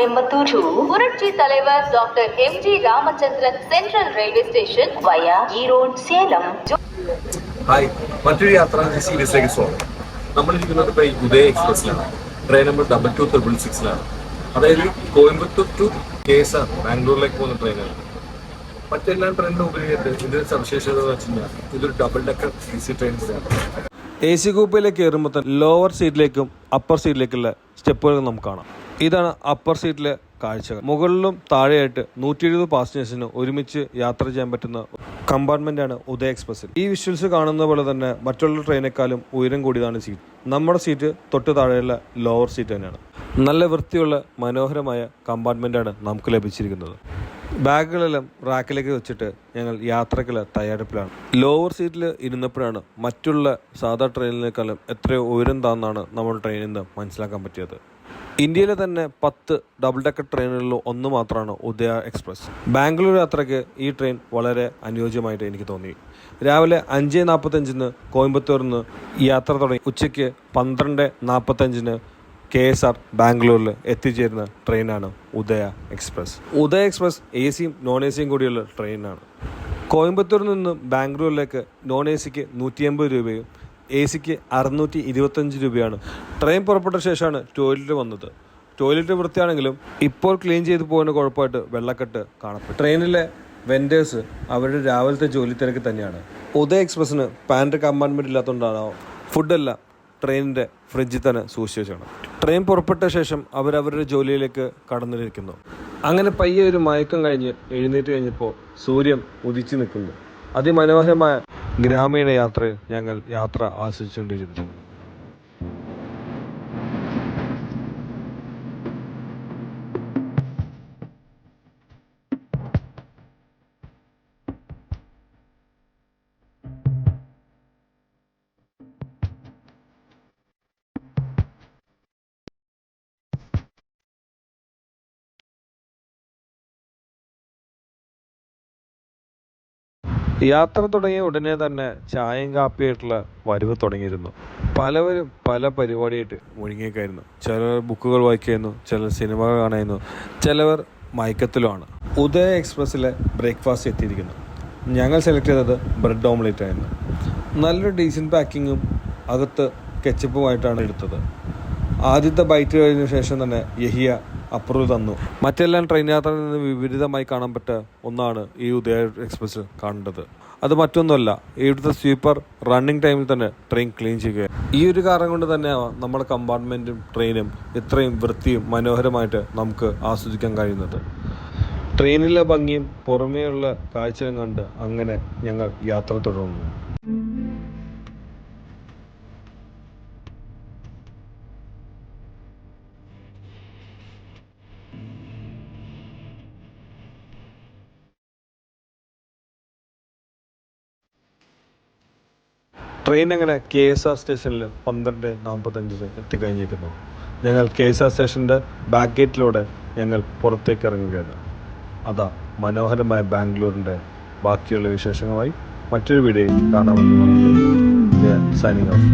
Coimbatore to Purachi Talaivar Dr. M.G. Ramachandran Central Railway Station via Erode, Salem. Hi, മറ്റൊരു യാത്ര സീരീസിലേക്ക് സ്വാഗതം. നമ്മളിരിക്കുന്നത് ഇപ്പോൾ ഉദയ എക്സ്പ്രസ്സിലാണ്. Train number 22666 അതായത് Coimbatore to KSR ബാംഗ്ലൂരിലേക്ക് പോകുന്ന ട്രെയിനാണ്. മറ്റെല്ലാ ട്രെയിനിനും ഉപരിയായിട്ട് ഇതിന്റെ സവിശേഷത എന്ന് വെച്ച് കഴിഞ്ഞാൽ ഇതൊരു ഡബിൾ ഡെക്കർ AC ട്രെയിൻ കൂടിയാണ്. AC കൂപ്പയിലേക്ക് കയറുമ്പോൾ തന്നെ ലോവർ സീറ്റിലേക്കും അപ്പർ സീറ്റിലേക്കുള്ള സ്റ്റെപ്പുകൾ നമുക്ക് കാണാം. ഇതാണ് അപ്പർ സീറ്റിലെ കാഴ്ചകൾ. മുകളിലും താഴെയായിട്ട് 170 പാസഞ്ചേഴ്സിന് ഒരുമിച്ച് യാത്ര ചെയ്യാൻ പറ്റുന്ന കമ്പാർട്ട്മെന്റാണ് ഉദയ എക്സ്പ്രസ്സിൽ. ഈ വിഷ്വൽസ് കാണുന്ന പോലെ തന്നെ മറ്റുള്ള ട്രെയിനേക്കാളും ഉയരം കൂടിയതാണ് സീറ്റ്. നമ്മുടെ സീറ്റ് തൊട്ട് താഴെയുള്ള ലോവർ സീറ്റ് തന്നെയാണ്. നല്ല വൃത്തിയുള്ള മനോഹരമായ കമ്പാർട്ട്മെന്റാണ് നമുക്ക് ലഭിച്ചിരിക്കുന്നത്. ബാഗുകളെല്ലാം റാക്കിലേക്ക് വെച്ചിട്ട് ഞങ്ങൾ യാത്രക്കുള്ള തയ്യാറെടുപ്പിലാണ്. ലോവർ സീറ്റിൽ ഇരുന്നപ്പോഴാണ് മറ്റുള്ള സാധാ ട്രെയിനിനേക്കാളും എത്രയോ ഉയരം താന്നാണ് നമ്മുടെ ട്രെയിനിൽ നിന്ന് മനസ്സിലാക്കാൻ പറ്റിയത്. ഇന്ത്യയിലെ തന്നെ 10 ഡബിൾ ഡെക്കർ ട്രെയിനുകളിൽ ഒന്ന് മാത്രമാണ് ഉദയ എക്സ്പ്രസ്. ബാംഗ്ലൂർ യാത്രയ്ക്ക് ഈ ട്രെയിൻ വളരെ അനുയോജ്യമായിട്ട് എനിക്ക് തോന്നി. രാവിലെ 5:45 കോയമ്പത്തൂരിൽ നിന്ന് യാത്ര തുടങ്ങി ഉച്ചയ്ക്ക് 12:45 KSR ബാംഗ്ലൂരിൽ എത്തിച്ചേരുന്ന ട്രെയിനാണ് ഉദയ എക്സ്പ്രസ്. ഉദയ എക്സ്പ്രസ് AC-യും നോൺ AC-യും കൂടിയുള്ള ട്രെയിനാണ്. കോയമ്പത്തൂരിൽ നിന്ന് ബാംഗ്ലൂരിലേക്ക് നോൺ AC-ക്ക് 180 രൂപയും AC-ക്ക് 625 രൂപയാണ്. ട്രെയിൻ പുറപ്പെട്ട ശേഷമാണ് ടോയ്ലറ്റ് വന്നത്. ടോയ്ലറ്റ് വൃത്തിയാണെങ്കിലും ഇപ്പോൾ ക്ലീൻ ചെയ്ത് പോകുന്ന കുഴപ്പമായിട്ട് വെള്ളക്കെട്ട് കാണപ്പെട്ടു. ട്രെയിനിലെ വെൻഡേഴ്സ് അവരുടെ രാവിലത്തെ ജോലി തിരക്ക് തന്നെയാണ്. ഉദയ എക്സ്പ്രസ്സിന് പാൻറ് കമ്പാർട്ട്മെൻറ്റ് ഇല്ലാത്തതുകൊണ്ടാണോ ഫുഡെല്ലാം ട്രെയിനിൻ്റെ ഫ്രിഡ്ജിൽ തന്നെ സൂക്ഷിച്ച് വെച്ചാണ്. ട്രെയിൻ പുറപ്പെട്ട ശേഷം അവരവരുടെ ജോലിയിലേക്ക് കടന്നിരിക്കുന്നു. അങ്ങനെ പയ്യെ ഒരു മയക്കം കഴിഞ്ഞ് എഴുന്നേറ്റ് കഴിഞ്ഞപ്പോൾ സൂര്യൻ ഉദിച്ചു നിൽക്കുന്നു. അതിമനോഹരമായ ഗ്രാമീണ യാത്രയിൽ ഞങ്ങൾ യാത്ര ആസ്വദിച്ചുകൊണ്ടിരുന്നു. യാത്ര തുടങ്ങിയ ഉടനെ തന്നെ ചായയും കാപ്പിയായിട്ടുള്ള വരവ് തുടങ്ങിയിരുന്നു. പലവരും പല പരിപാടിയായിട്ട് മുഴുകിയേക്കായിരുന്നു. ചിലർ ബുക്കുകൾ വായിക്കായിരുന്നു, ചിലർ സിനിമ കാണായിരുന്നു, ചിലവർ മയക്കത്തിലുമാണ്. ഉദയ എക്സ്പ്രസ്സിലെ ബ്രേക്ക്ഫാസ്റ്റ് എത്തിയിരിക്കുന്നു. ഞങ്ങൾ സെലക്ട് ചെയ്തത് ബ്രെഡ് ഓംലെറ്റ് ആയിരുന്നു. നല്ലൊരു ഡീസൻറ്റ് പാക്കിങ്ങും അകത്ത് കെച്ചപ്പുമായിട്ടാണ് എടുത്തത്. ആദ്യത്തെ ബൈറ്റ് കഴിഞ്ഞ ശേഷം തന്നെ യഹിയ അപ്രൂവൽ തന്നു. മറ്റെല്ലാം ട്രെയിൻ യാത്രയിൽ നിന്ന് വിപരീതമായി കാണാൻ പറ്റിയ ഒന്നാണ് ഈ ഉദയ എക്സ്പ്രസ് കാണേണ്ടത്. അത് മറ്റൊന്നുമല്ല, ഇവിടുത്തെ സ്വീപ്പർ റണ്ണിങ് ടൈമിൽ തന്നെ ട്രെയിൻ ക്ലീൻ ചെയ്യുക. ഈ ഒരു കാരണം കൊണ്ട് തന്നെയാണ് നമ്മുടെ കമ്പാർട്ട്മെൻറ്റും ട്രെയിനും ഇത്രയും വൃത്തിയും മനോഹരമായിട്ട് നമുക്ക് ആസ്വദിക്കാൻ കഴിയുന്നത്. ട്രെയിനിലെ ഭംഗിയും പുറമേയുള്ള കാഴ്ചയും കണ്ട് അങ്ങനെ ഞങ്ങൾ യാത്ര തുടർന്നു. ട്രെയിൻ അങ്ങനെ KSR സ്റ്റേഷനിൽ 12:45 എത്തിക്കഴിഞ്ഞിരിക്കുന്നു. ഞങ്ങൾ KSR സ്റ്റേഷൻ്റെ ബാക്ക് ഗേറ്റിലൂടെ ഞങ്ങൾ പുറത്തേക്ക് ഇറങ്ങുകയാണ്. അതാ മനോഹരമായ ബാംഗ്ലൂരിൻ്റെ ബാക്കിയുള്ള വിശേഷങ്ങളുമായി മറ്റൊരു വീഡിയോയിൽ കാണാമെന്ന് പറഞ്ഞു സൈനിങ് ഓഫ്.